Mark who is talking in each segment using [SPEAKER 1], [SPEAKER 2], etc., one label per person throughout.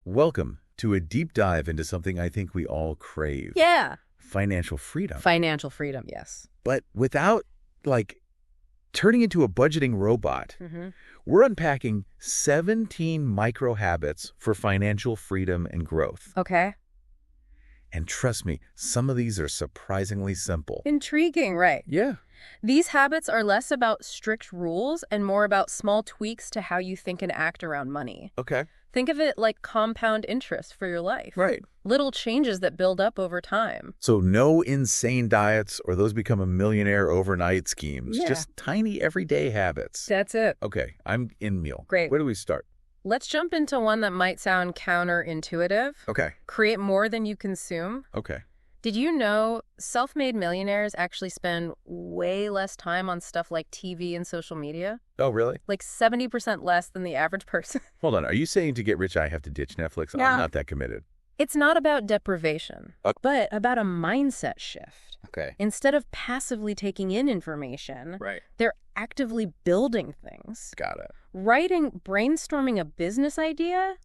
[SPEAKER 1] Welcome to a deep dive into something I think we all crave.
[SPEAKER 2] Yeah.
[SPEAKER 1] Financial freedom.
[SPEAKER 2] Financial freedom, yes.
[SPEAKER 1] But without, turning into a budgeting robot,
[SPEAKER 2] Mm-hmm.
[SPEAKER 1] we're unpacking 17 micro habits for financial freedom and growth.
[SPEAKER 2] Okay.
[SPEAKER 1] And trust me, some of these are surprisingly simple.
[SPEAKER 2] Intriguing, right?
[SPEAKER 1] Yeah.
[SPEAKER 2] These habits are less about strict rules and more about small tweaks to how you think and act around money.
[SPEAKER 1] Okay.
[SPEAKER 2] Think of it like compound interest for your life.
[SPEAKER 1] Right.
[SPEAKER 2] Little changes that build up over time.
[SPEAKER 1] So no insane diets or those become a millionaire overnight schemes.
[SPEAKER 2] Yeah.
[SPEAKER 1] Just tiny everyday habits.
[SPEAKER 2] That's it.
[SPEAKER 1] Okay, I'm in meal.
[SPEAKER 2] Great.
[SPEAKER 1] Where do we start?
[SPEAKER 2] Let's jump into one that might sound counterintuitive.
[SPEAKER 1] Okay.
[SPEAKER 2] Create more than you consume.
[SPEAKER 1] Okay.
[SPEAKER 2] Did you know self-made millionaires actually spend way less time on stuff like TV and social media?
[SPEAKER 1] Oh, really?
[SPEAKER 2] Like 70% less than the average person.
[SPEAKER 1] Hold on. Are you saying to get rich, I have to ditch Netflix?
[SPEAKER 2] Yeah.
[SPEAKER 1] I'm not that committed.
[SPEAKER 2] It's not about deprivation,
[SPEAKER 1] Okay.
[SPEAKER 2] but about a mindset shift.
[SPEAKER 1] Okay.
[SPEAKER 2] Instead of passively taking in information,
[SPEAKER 1] Right.
[SPEAKER 2] they're actively building things.
[SPEAKER 1] Got it.
[SPEAKER 2] Writing, brainstorming a business idea,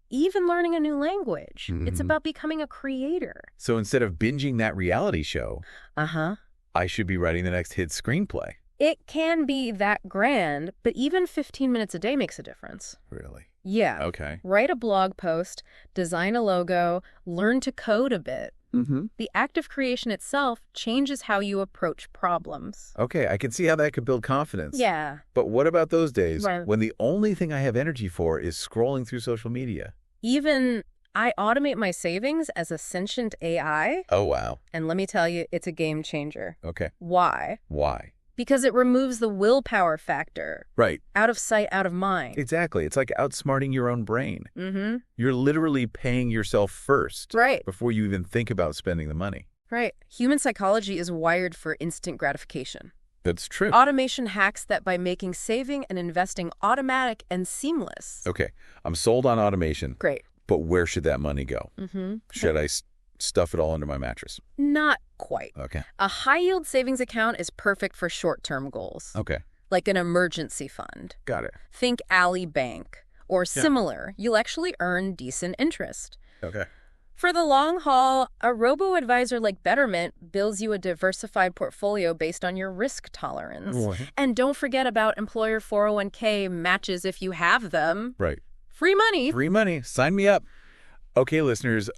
[SPEAKER 2] even learning a new language. It's
[SPEAKER 1] Mhm.
[SPEAKER 2] about becoming a creator.
[SPEAKER 1] So instead of binging that reality show,
[SPEAKER 2] Uh-huh.
[SPEAKER 1] I should be writing the next hit screenplay.
[SPEAKER 2] It can be that grand, but even 15 minutes a day makes a difference.
[SPEAKER 1] Really?
[SPEAKER 2] Yeah.
[SPEAKER 1] Okay.
[SPEAKER 2] Write a blog post, design a logo, learn to code a bit.
[SPEAKER 1] Mm-hmm.
[SPEAKER 2] The act of creation itself changes how you approach problems.
[SPEAKER 1] Okay, I can see how that could build confidence.
[SPEAKER 2] Yeah.
[SPEAKER 1] But what about those days
[SPEAKER 2] Right.
[SPEAKER 1] when the only thing I have energy for is scrolling through social media?
[SPEAKER 2] Even I automate my savings as a sentient AI,
[SPEAKER 1] Oh, wow.
[SPEAKER 2] and let me tell you, it's a game changer.
[SPEAKER 1] Okay.
[SPEAKER 2] Why?
[SPEAKER 1] Why?
[SPEAKER 2] Because it removes the willpower factor.
[SPEAKER 1] Right.
[SPEAKER 2] Out of sight, out of mind.
[SPEAKER 1] Exactly. It's like outsmarting your own brain.
[SPEAKER 2] Mm-hmm.
[SPEAKER 1] You're literally paying yourself first
[SPEAKER 2] Right.
[SPEAKER 1] before you even think about spending the money.
[SPEAKER 2] Right. Human psychology is wired for instant gratification.
[SPEAKER 1] That's true.
[SPEAKER 2] Automation hacks that by making saving and investing automatic and seamless.
[SPEAKER 1] Okay. I'm sold on automation,
[SPEAKER 2] Great.
[SPEAKER 1] but where should that money go?
[SPEAKER 2] Mm-hmm.
[SPEAKER 1] Should I stuff it all under my mattress?
[SPEAKER 2] Not quite.
[SPEAKER 1] Okay.
[SPEAKER 2] A high-yield savings account is perfect for short-term goals,
[SPEAKER 1] Okay.
[SPEAKER 2] like an emergency fund.
[SPEAKER 1] Got it.
[SPEAKER 2] Think Ally Bank or similar. You'll actually earn decent interest.
[SPEAKER 1] Okay.
[SPEAKER 2] For the long haul, a robo-advisor like Betterment builds you a diversified portfolio based on your risk tolerance.
[SPEAKER 1] Right.
[SPEAKER 2] And don't forget about employer 401k matches if you have them.
[SPEAKER 1] Right.
[SPEAKER 2] Free money.
[SPEAKER 1] Free money. Sign me up. Okay, listeners,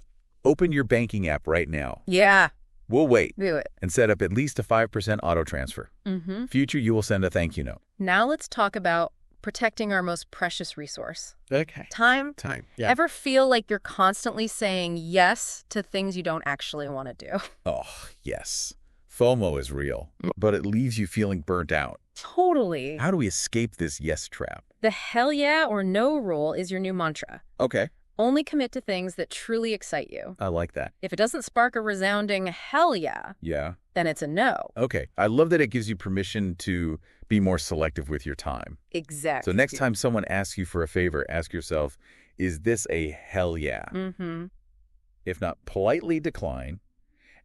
[SPEAKER 1] open your banking app right now.
[SPEAKER 2] Yeah,
[SPEAKER 1] We'll wait
[SPEAKER 2] do it.
[SPEAKER 1] and set up at least a 5% auto transfer.
[SPEAKER 2] Mm-hmm.
[SPEAKER 1] Future, you will send a thank you note.
[SPEAKER 2] Now let's talk about protecting our most precious resource.
[SPEAKER 1] Okay.
[SPEAKER 2] Time.
[SPEAKER 1] Time.
[SPEAKER 2] Ever feel like you're constantly saying yes to things you don't actually want to do?
[SPEAKER 1] Oh, yes. FOMO is real, but it leaves you feeling burnt out.
[SPEAKER 2] Totally.
[SPEAKER 1] How do we escape this yes trap?
[SPEAKER 2] The hell yeah or no rule is your new mantra.
[SPEAKER 1] Okay.
[SPEAKER 2] Only commit to things that truly excite you.
[SPEAKER 1] I like that.
[SPEAKER 2] If it doesn't spark a resounding hell yeah,
[SPEAKER 1] Yeah.
[SPEAKER 2] then it's a no.
[SPEAKER 1] Okay. I love that it gives you permission to be more selective with your time.
[SPEAKER 2] Exactly.
[SPEAKER 1] So next time someone asks you for a favor, ask yourself, is this a hell yeah?
[SPEAKER 2] Mm-hmm.
[SPEAKER 1] If not, politely decline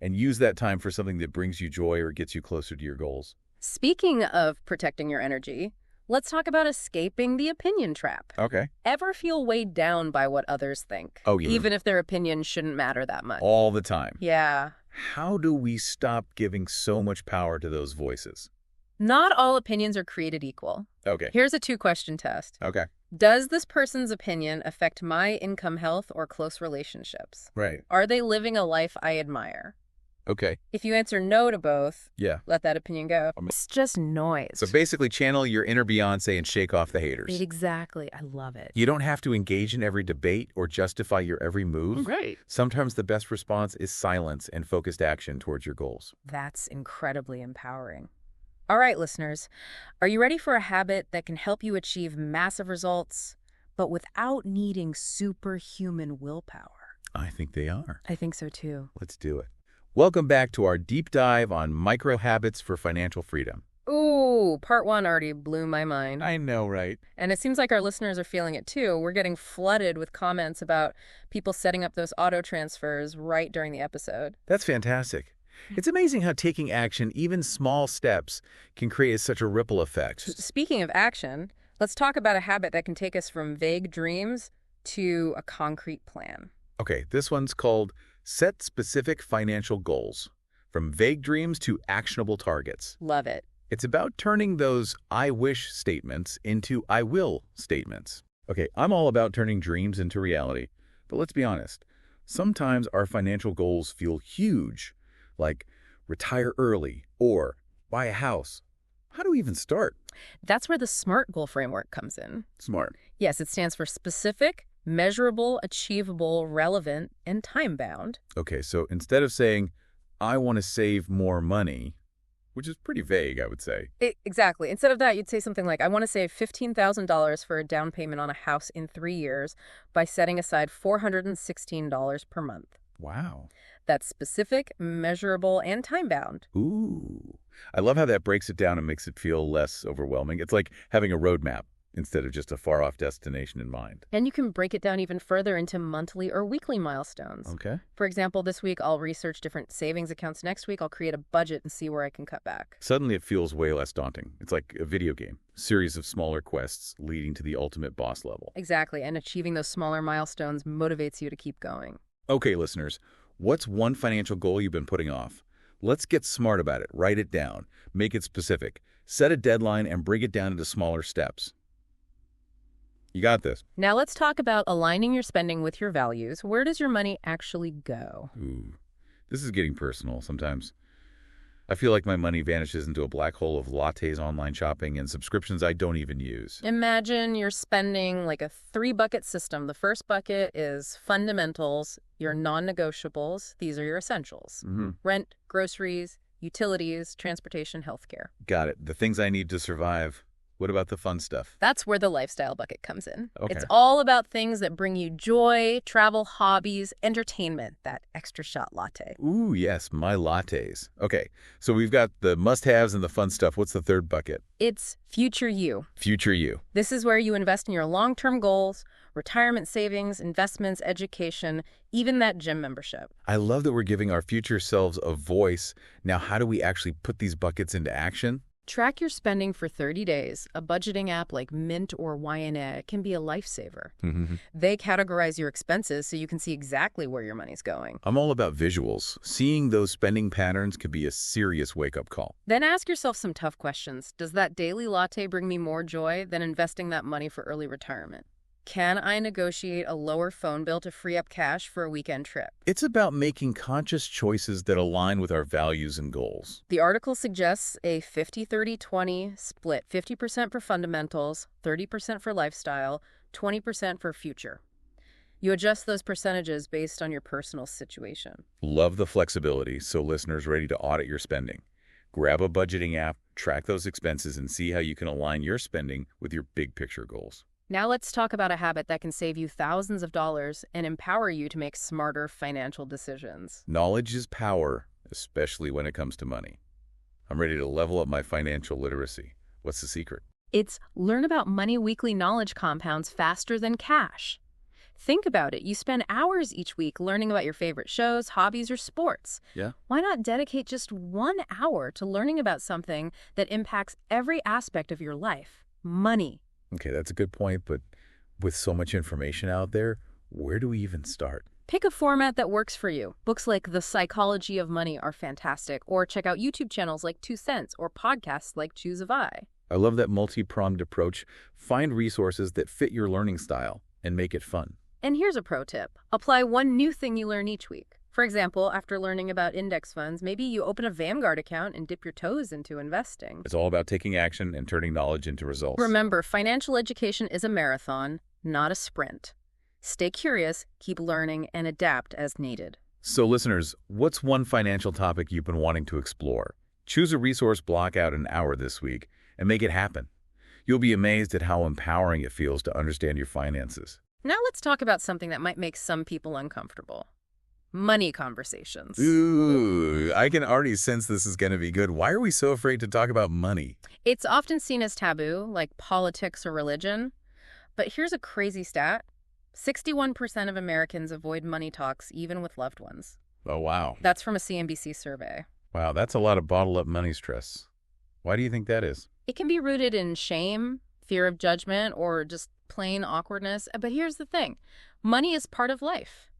[SPEAKER 1] and use that time for something that brings you joy or gets you closer to your goals.
[SPEAKER 2] Speaking of protecting your energy, let's talk about escaping the opinion trap.
[SPEAKER 1] Okay.
[SPEAKER 2] Ever feel weighed down by what others think?
[SPEAKER 1] Oh, yeah.
[SPEAKER 2] Even if their opinion shouldn't matter that much.
[SPEAKER 1] All the time.
[SPEAKER 2] Yeah.
[SPEAKER 1] How do we stop giving so much power to those voices?
[SPEAKER 2] Not all opinions are created equal.
[SPEAKER 1] Okay.
[SPEAKER 2] Here's a 2-question test.
[SPEAKER 1] Okay.
[SPEAKER 2] Does this person's opinion affect my income, health, or close relationships?
[SPEAKER 1] Right.
[SPEAKER 2] Are they living a life I admire?
[SPEAKER 1] Okay.
[SPEAKER 2] If you answer no to both,
[SPEAKER 1] Yeah.
[SPEAKER 2] let that opinion go. It's just noise.
[SPEAKER 1] So basically channel your inner Beyonce and shake off the haters.
[SPEAKER 2] Exactly. I love it.
[SPEAKER 1] You don't have to engage in every debate or justify your every move.
[SPEAKER 2] Right.
[SPEAKER 1] Sometimes the best response is silence and focused action towards your goals.
[SPEAKER 2] That's incredibly empowering. All right, listeners, are you ready for a habit that can help you achieve massive results, but without needing superhuman willpower?
[SPEAKER 1] I think they are.
[SPEAKER 2] I think so too.
[SPEAKER 1] Let's do it. Welcome back to our deep dive on micro habits for financial freedom.
[SPEAKER 2] Ooh, part 1 already blew my mind.
[SPEAKER 1] I know, right?
[SPEAKER 2] And it seems like our listeners are feeling it too. We're getting flooded with comments about people setting up those auto transfers right during the episode.
[SPEAKER 1] That's fantastic. It's amazing how taking action, even small steps, can create such a ripple effect.
[SPEAKER 2] Speaking of action, let's talk about a habit that can take us from vague dreams to a concrete plan.
[SPEAKER 1] Okay, this one's called Set Specific Financial Goals, from vague dreams to actionable targets.
[SPEAKER 2] Love it.
[SPEAKER 1] It's about turning those I wish statements into I will statements. Okay, I'm all about turning dreams into reality, but let's be honest. Sometimes our financial goals feel huge, like retire early or buy a house. How do we even start?
[SPEAKER 2] That's where the SMART goal framework comes in.
[SPEAKER 1] Smart.
[SPEAKER 2] Yes, it stands for specific, measurable, achievable, relevant, and time-bound.
[SPEAKER 1] Okay, so instead of saying, I want to save more money, which is pretty vague, I would say.
[SPEAKER 2] Exactly. Instead of that, you'd say something like, I want to save $15,000 for a down payment on a house in 3 years by setting aside $416 per month.
[SPEAKER 1] Wow.
[SPEAKER 2] That's specific, measurable, and time-bound.
[SPEAKER 1] Ooh. I love how that breaks it down and makes it feel less overwhelming. It's like having a roadmap instead of just a far-off destination in mind.
[SPEAKER 2] And you can break it down even further into monthly or weekly milestones.
[SPEAKER 1] Okay.
[SPEAKER 2] For example, this week I'll research different savings accounts. Next week I'll create a budget and see where I can cut back.
[SPEAKER 1] Suddenly it feels way less daunting. It's like a video game, series of smaller quests leading to the ultimate boss level.
[SPEAKER 2] Exactly, and achieving those smaller milestones motivates you to keep going.
[SPEAKER 1] Okay, listeners, what's one financial goal you've been putting off? Let's get smart about it. Write it down. Make it specific. Set a deadline and break it down into smaller steps. You got this.
[SPEAKER 2] Now let's talk about aligning your spending with your values. Where does your money actually go?
[SPEAKER 1] Ooh, this is getting personal sometimes. I feel like my money vanishes into a black hole of lattes, online shopping, and subscriptions I don't even use.
[SPEAKER 2] Imagine you're spending like a 3-bucket system. The first bucket is fundamentals, your non-negotiables. These are your essentials. Rent, groceries, utilities, transportation, healthcare.
[SPEAKER 1] Got it. The things I need to survive. What about the fun stuff?
[SPEAKER 2] That's where the lifestyle bucket comes in.
[SPEAKER 1] Okay.
[SPEAKER 2] It's all about things that bring you joy, travel, hobbies, entertainment, that extra shot latte.
[SPEAKER 1] Ooh, yes, my lattes. Okay, so we've got the must-haves and the fun stuff. What's the third bucket?
[SPEAKER 2] It's future you.
[SPEAKER 1] Future you.
[SPEAKER 2] This is where you invest in your long-term goals, retirement savings, investments, education, even that gym membership.
[SPEAKER 1] I love that we're giving our future selves a voice. Now, how do we actually put these buckets into action?
[SPEAKER 2] Track your spending for 30 days. A budgeting app like Mint or YNA can be a lifesaver. They categorize your expenses so you can see exactly where your money's going.
[SPEAKER 1] I'm all about visuals. Seeing those spending patterns can be a serious wake-up call.
[SPEAKER 2] Then ask yourself some tough questions. Does that daily latte bring me more joy than investing that money for early retirement? Can I negotiate a lower phone bill to free up cash for a weekend trip?
[SPEAKER 1] It's about making conscious choices that align with our values and goals.
[SPEAKER 2] The article suggests a 50-30-20 split, 50% for fundamentals, 30% for lifestyle, 20% for future. You adjust those percentages based on your personal situation.
[SPEAKER 1] Love the flexibility, so listeners ready to audit your spending. Grab a budgeting app, track those expenses, and see how you can align your spending with your big picture goals.
[SPEAKER 2] Now let's talk about a habit that can save you thousands of dollars and empower you to make smarter financial decisions.
[SPEAKER 1] Knowledge is power, especially when it comes to money. I'm ready to level up my financial literacy. What's the secret?
[SPEAKER 2] It's learn about money weekly knowledge compounds faster than cash. Think about it. You spend hours each week learning about your favorite shows, hobbies, or sports.
[SPEAKER 1] Yeah.
[SPEAKER 2] Why not dedicate just 1 hour to learning about something that impacts every aspect of your life? Money.
[SPEAKER 1] Okay, that's a good point, but with so much information out there, where do we even start?
[SPEAKER 2] Pick a format that works for you. Books like The Psychology of Money are fantastic, or check out YouTube channels like 2 Cents or podcasts like Choose a Vi.
[SPEAKER 1] I love that multi-pronged approach. Find resources that fit your learning style and make it fun.
[SPEAKER 2] And here's a pro tip. Apply one new thing you learn each week. For example, after learning about index funds, maybe you open a Vanguard account and dip your toes into investing.
[SPEAKER 1] It's all about taking action and turning knowledge into results.
[SPEAKER 2] Remember, financial education is a marathon, not a sprint. Stay curious, keep learning, and adapt as needed.
[SPEAKER 1] So listeners, what's one financial topic you've been wanting to explore? Choose a resource, block out an hour this week, and make it happen. You'll be amazed at how empowering it feels to understand your finances.
[SPEAKER 2] Now let's talk about something that might make some people uncomfortable. Money conversations.
[SPEAKER 1] Ooh, I can already sense this is going to be good. Why are we so afraid to talk about money?
[SPEAKER 2] It's often seen as taboo, like politics or religion. But here's a crazy stat. 61% of Americans avoid money talks, even with loved ones.
[SPEAKER 1] Oh, wow.
[SPEAKER 2] That's from a CNBC survey.
[SPEAKER 1] Wow, that's a lot of bottled-up money stress. Why do you think that is?
[SPEAKER 2] It can be rooted in shame, fear of judgment, or just plain awkwardness. But here's the thing. Money is part of life.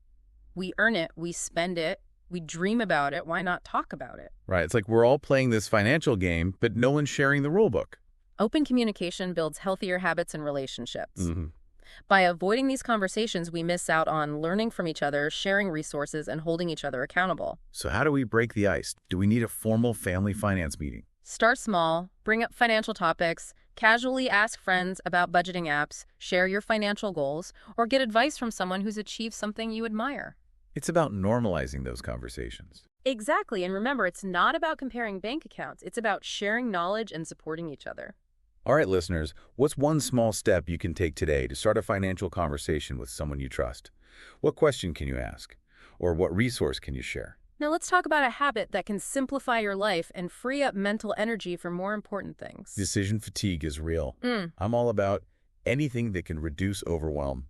[SPEAKER 2] We earn it, we spend it, we dream about it. Why not talk about it?
[SPEAKER 1] Right. It's like we're all playing this financial game, but no one's sharing the rule book.
[SPEAKER 2] Open communication builds healthier habits and relationships.
[SPEAKER 1] Mm-hmm.
[SPEAKER 2] By avoiding these conversations, we miss out on learning from each other, sharing resources, and holding each other accountable.
[SPEAKER 1] So how do we break the ice? Do we need a formal family finance meeting?
[SPEAKER 2] Start small, bring up financial topics, casually ask friends about budgeting apps, share your financial goals, or get advice from someone who's achieved something you admire.
[SPEAKER 1] It's about normalizing those conversations.
[SPEAKER 2] Exactly, and remember, it's not about comparing bank accounts. It's about sharing knowledge and supporting each other.
[SPEAKER 1] All right, listeners, what's one small step you can take today to start a financial conversation with someone you trust? What question can you ask? Or what resource can you share?
[SPEAKER 2] Now let's talk about a habit that can simplify your life and free up mental energy for more important things.
[SPEAKER 1] Decision fatigue is real. I'm all about anything that can reduce overwhelm.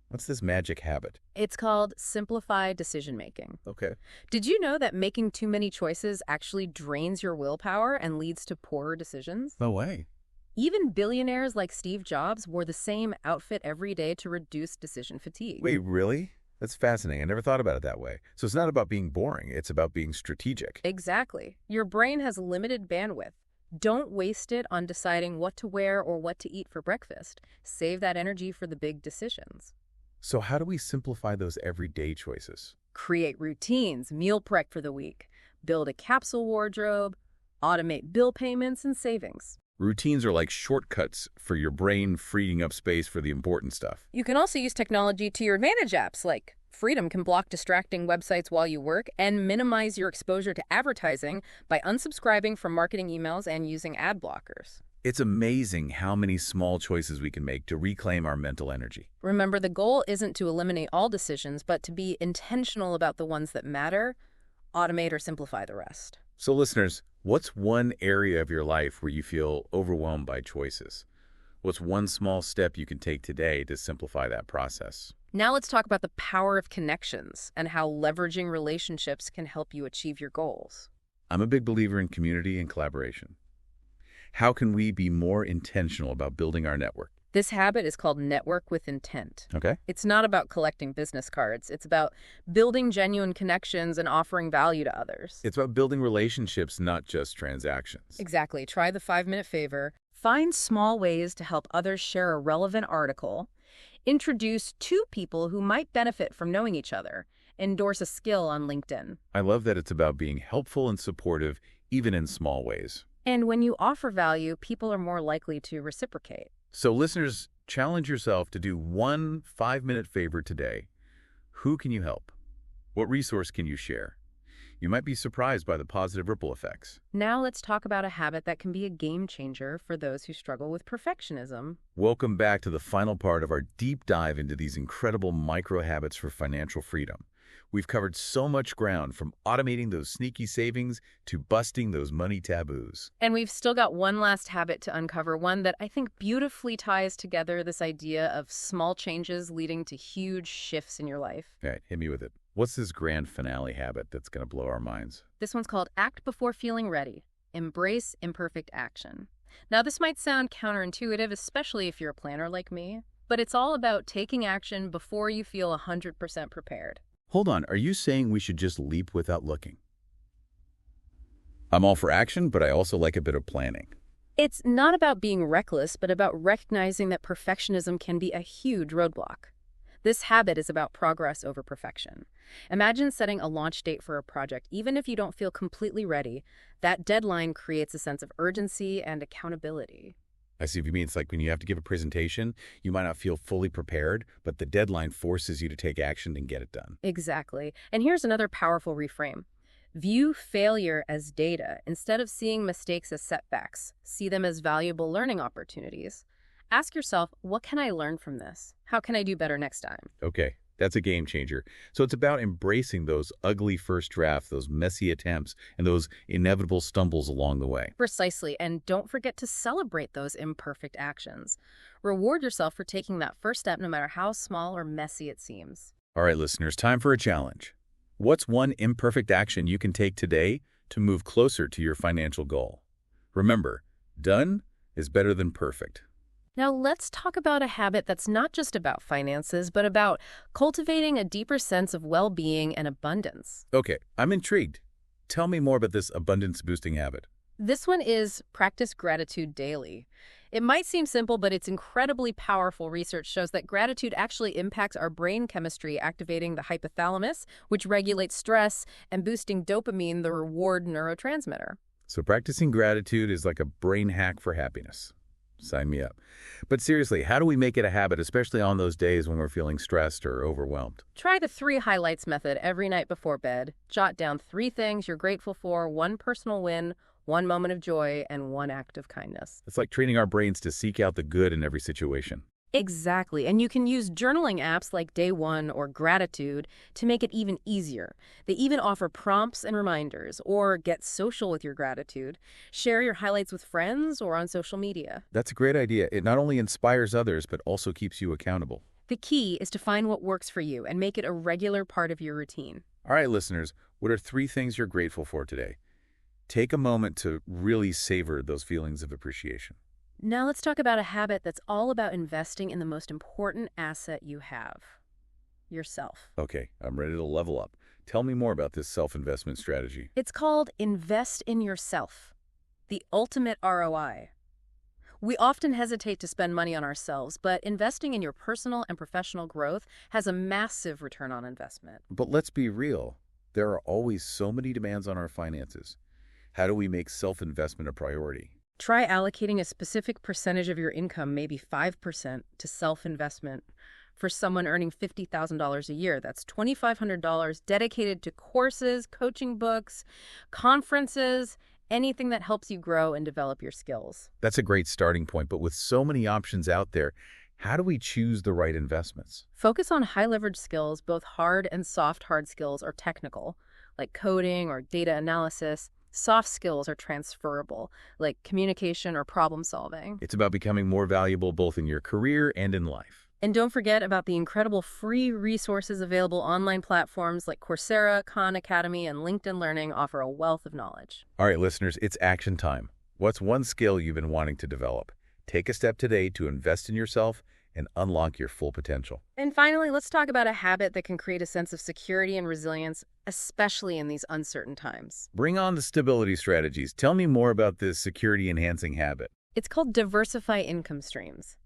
[SPEAKER 1] What's this magic habit?
[SPEAKER 2] It's called simplify decision-making.
[SPEAKER 1] Okay.
[SPEAKER 2] Did you know that making too many choices actually drains your willpower and leads to poorer decisions?
[SPEAKER 1] No way.
[SPEAKER 2] Even billionaires like Steve Jobs wore the same outfit every day to reduce decision fatigue.
[SPEAKER 1] Wait, really? That's fascinating. I never thought about it that way. So it's not about being boring. It's about being strategic.
[SPEAKER 2] Exactly. Your brain has limited bandwidth. Don't waste it on deciding what to wear or what to eat for breakfast. Save that energy for the big decisions.
[SPEAKER 1] So how do we simplify those everyday choices?
[SPEAKER 2] Create routines, meal prep for the week, build a capsule wardrobe, automate bill payments and savings.
[SPEAKER 1] Routines are like shortcuts for your brain, freeing up space for the important stuff.
[SPEAKER 2] You can also use technology to your advantage. Apps like Freedom can block distracting websites while you work and minimize your exposure to advertising by unsubscribing from marketing emails and using ad blockers.
[SPEAKER 1] It's amazing how many small choices we can make to reclaim our mental energy.
[SPEAKER 2] Remember, the goal isn't to eliminate all decisions, but to be intentional about the ones that matter, automate or simplify the rest.
[SPEAKER 1] So listeners, what's one area of your life where you feel overwhelmed by choices? What's one small step you can take today to simplify that process?
[SPEAKER 2] Now let's talk about the power of connections and how leveraging relationships can help you achieve your goals.
[SPEAKER 1] I'm a big believer in community and collaboration. How can we be more intentional about building our network?
[SPEAKER 2] This habit is called network with intent.
[SPEAKER 1] Okay.
[SPEAKER 2] It's not about collecting business cards. It's about building genuine connections and offering value to others.
[SPEAKER 1] It's about building relationships, not just transactions.
[SPEAKER 2] Exactly. Try the 5-minute favor. Find small ways to help others share a relevant article. Introduce 2 people who might benefit from knowing each other. Endorse a skill on LinkedIn.
[SPEAKER 1] I love that it's about being helpful and supportive, even in small ways.
[SPEAKER 2] And when you offer value, people are more likely to reciprocate.
[SPEAKER 1] So listeners, challenge yourself to do one 5-minute favor today. Who can you help? What resource can you share? You might be surprised by the positive ripple effects.
[SPEAKER 2] Now let's talk about a habit that can be a game changer for those who struggle with perfectionism.
[SPEAKER 1] Welcome back to the final part of our deep dive into these incredible micro habits for financial freedom. We've covered so much ground, from automating those sneaky savings to busting those money taboos.
[SPEAKER 2] And we've still got one last habit to uncover, one that I think beautifully ties together this idea of small changes leading to huge shifts in your life.
[SPEAKER 1] All right, hit me with it. What's this grand finale habit that's going to blow our minds?
[SPEAKER 2] This one's called Act Before Feeling Ready. Embrace imperfect action. Now, this might sound counterintuitive, especially if you're a planner like me, but it's all about taking action before you feel 100% prepared.
[SPEAKER 1] Hold on, are you saying we should just leap without looking? I'm all for action, but I also like a bit of planning.
[SPEAKER 2] It's not about being reckless, but about recognizing that perfectionism can be a huge roadblock. This habit is about progress over perfection. Imagine setting a launch date for a project. Even if you don't feel completely ready, that deadline creates a sense of urgency and accountability.
[SPEAKER 1] I see what you mean. It's like when you have to give a presentation, you might not feel fully prepared, but the deadline forces you to take action and get it done.
[SPEAKER 2] Exactly. And here's another powerful reframe. View failure as data. Instead of seeing mistakes as setbacks, see them as valuable learning opportunities. Ask yourself, what can I learn from this? How can I do better next time?
[SPEAKER 1] Okay, that's a game changer. So it's about embracing those ugly first drafts, those messy attempts, and those inevitable stumbles along the way.
[SPEAKER 2] Precisely. And don't forget to celebrate those imperfect actions. Reward yourself for taking that first step, no matter how small or messy it seems.
[SPEAKER 1] All right, listeners, time for a challenge. What's one imperfect action you can take today to move closer to your financial goal? Remember, done is better than perfect.
[SPEAKER 2] Now, let's talk about a habit that's not just about finances, but about cultivating a deeper sense of well-being and abundance.
[SPEAKER 1] Okay, I'm intrigued. Tell me more about this abundance-boosting habit.
[SPEAKER 2] This one is practice gratitude daily. It might seem simple, but it's incredibly powerful. Research shows that gratitude actually impacts our brain chemistry, activating the hypothalamus, which regulates stress, and boosting dopamine, the reward neurotransmitter.
[SPEAKER 1] So practicing gratitude is like a brain hack for happiness. Sign me up. But seriously, how do we make it a habit, especially on those days when we're feeling stressed or overwhelmed?
[SPEAKER 2] Try the 3 highlights method every night before bed. Jot down 3 things you're grateful for, 1 personal win, 1 moment of joy, and 1 act of kindness.
[SPEAKER 1] It's like training our brains to seek out the good in every situation.
[SPEAKER 2] Exactly, and you can use journaling apps like Day One or Gratitude to make it even easier. They even offer prompts and reminders, or get social with your gratitude. Share your highlights with friends or on social media.
[SPEAKER 1] That's a great idea. It not only inspires others, but also keeps you accountable.
[SPEAKER 2] The key is to find what works for you and make it a regular part of your routine.
[SPEAKER 1] All right, listeners, what are 3 things you're grateful for today? Take a moment to really savor those feelings of appreciation.
[SPEAKER 2] Now let's talk about a habit that's all about investing in the most important asset you have, yourself.
[SPEAKER 1] Okay, I'm ready to level up. Tell me more about this self-investment strategy.
[SPEAKER 2] It's called Invest in Yourself, the ultimate ROI. We often hesitate to spend money on ourselves, but investing in your personal and professional growth has a massive return on investment.
[SPEAKER 1] But let's be real. There are always so many demands on our finances. How do we make self-investment a priority?
[SPEAKER 2] Try allocating a specific percentage of your income, maybe 5%, to self-investment. For someone earning $50,000 a year, that's $2,500 dedicated to courses, coaching books, conferences, anything that helps you grow and develop your skills.
[SPEAKER 1] That's a great starting point, but with so many options out there, how do we choose the right investments?
[SPEAKER 2] Focus on high-leverage skills, both hard and soft hard skills are technical, like coding or data analysis. Soft skills are transferable, like communication or problem solving.
[SPEAKER 1] It's about becoming more valuable both in your career and in life.
[SPEAKER 2] And don't forget about the incredible free resources available. Online platforms like Coursera, Khan Academy, and LinkedIn Learning offer a wealth of knowledge.
[SPEAKER 1] All right, listeners, it's action time. What's one skill you've been wanting to develop? Take a step today to invest in yourself and unlock your full potential.
[SPEAKER 2] And finally, let's talk about a habit that can create a sense of security and resilience, especially in these uncertain times.
[SPEAKER 1] Bring on the stability strategies. Tell me more about this security-enhancing habit.
[SPEAKER 2] It's called Diversify income streams.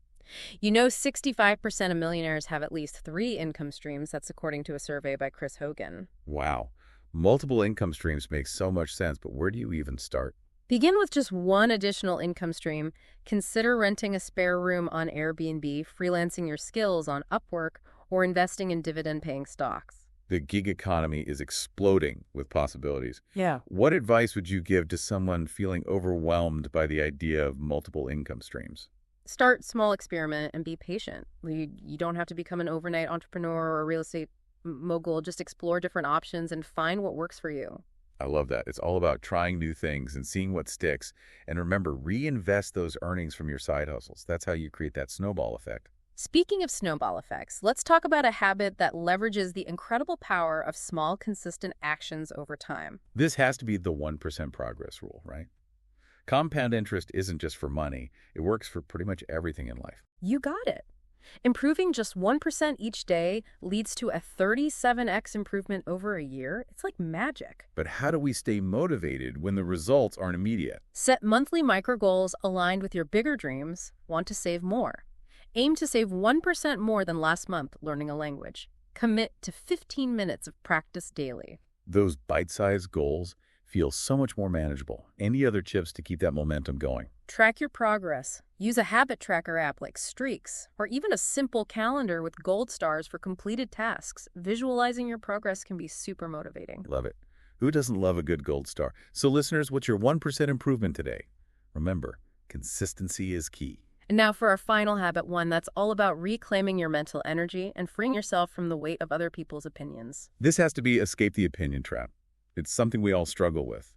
[SPEAKER 2] You know, 65% of millionaires have at least 3 income streams. That's according to a survey by Chris Hogan.
[SPEAKER 1] Wow. Multiple income streams make so much sense, but where do you even start?
[SPEAKER 2] Begin with just 1 additional income stream. Consider renting a spare room on Airbnb, freelancing your skills on Upwork, or investing in dividend-paying stocks.
[SPEAKER 1] The gig economy is exploding with possibilities.
[SPEAKER 2] Yeah.
[SPEAKER 1] What advice would you give to someone feeling overwhelmed by the idea of multiple income streams?
[SPEAKER 2] Start small, experiment, and be patient. You don't have to become an overnight entrepreneur or a real estate mogul. Just explore different options and find what works for you.
[SPEAKER 1] I love that. It's all about trying new things and seeing what sticks. And remember, reinvest those earnings from your side hustles. That's how you create that snowball effect.
[SPEAKER 2] Speaking of snowball effects, let's talk about a habit that leverages the incredible power of small, consistent actions over time.
[SPEAKER 1] This has to be the 1% progress rule, right? Compound interest isn't just for money. It works for pretty much everything in life.
[SPEAKER 2] You got it. Improving just 1% each day leads to a 37x improvement over a year. It's like magic.
[SPEAKER 1] But how do we stay motivated when the results aren't immediate?
[SPEAKER 2] Set monthly micro goals aligned with your bigger dreams. Want to save more? Aim to save 1% more than last month learning a language. Commit to 15 minutes of practice daily.
[SPEAKER 1] Those bite-sized goals feel so much more manageable. Any other tips to keep that momentum going?
[SPEAKER 2] Track your progress. Use a habit tracker app like Streaks, or even a simple calendar with gold stars for completed tasks. Visualizing your progress can be super motivating.
[SPEAKER 1] Love it. Who doesn't love a good gold star? So listeners, what's your 1% improvement today? Remember, consistency is key.
[SPEAKER 2] And now for our final habit, one that's all about reclaiming your mental energy and freeing yourself from the weight of other people's opinions.
[SPEAKER 1] This has to be escape the opinion trap. It's something we all struggle with.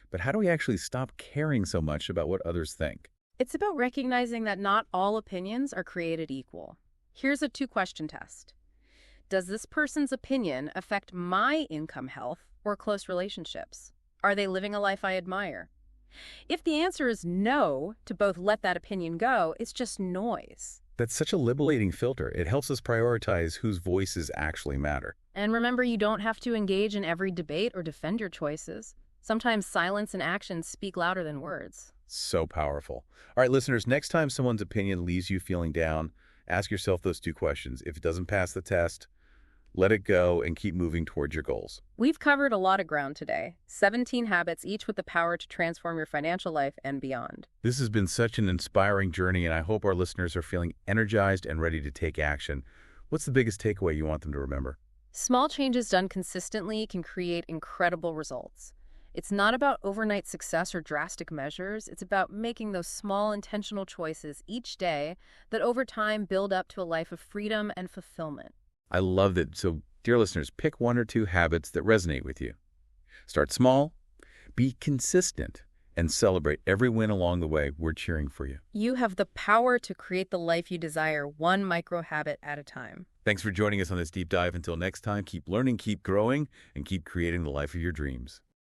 [SPEAKER 1] But how do we actually stop caring so much about what others think?
[SPEAKER 2] It's about recognizing that not all opinions are created equal. Here's a 2-question test. Does this person's opinion affect my income health or close relationships? Are they living a life I admire? If the answer is no to both let that opinion go, it's just noise.
[SPEAKER 1] That's such a liberating filter. It helps us prioritize whose voices actually matter.
[SPEAKER 2] And remember, you don't have to engage in every debate or defend your choices. Sometimes silence and actions speak louder than words.
[SPEAKER 1] So powerful. All right, listeners, next time someone's opinion leaves you feeling down, ask yourself those two questions. If it doesn't pass the test, let it go and keep moving towards your goals.
[SPEAKER 2] We've covered a lot of ground today. 17 habits, each with the power to transform your financial life and beyond.
[SPEAKER 1] This has been such an inspiring journey, and I hope our listeners are feeling energized and ready to take action. What's the biggest takeaway you want them to remember?
[SPEAKER 2] Small changes done consistently can create incredible results. It's not about overnight success or drastic measures. It's about making those small intentional choices each day that over time build up to a life of freedom and fulfillment.
[SPEAKER 1] I love that. So, dear listeners, pick one or two habits that resonate with you. Start small, be consistent, and celebrate every win along the way. We're cheering for you.
[SPEAKER 2] You have the power to create the life you desire, one micro habit at a time.
[SPEAKER 1] Thanks for joining us on this deep dive. Until next time, keep learning, keep growing, and keep creating the life of your dreams.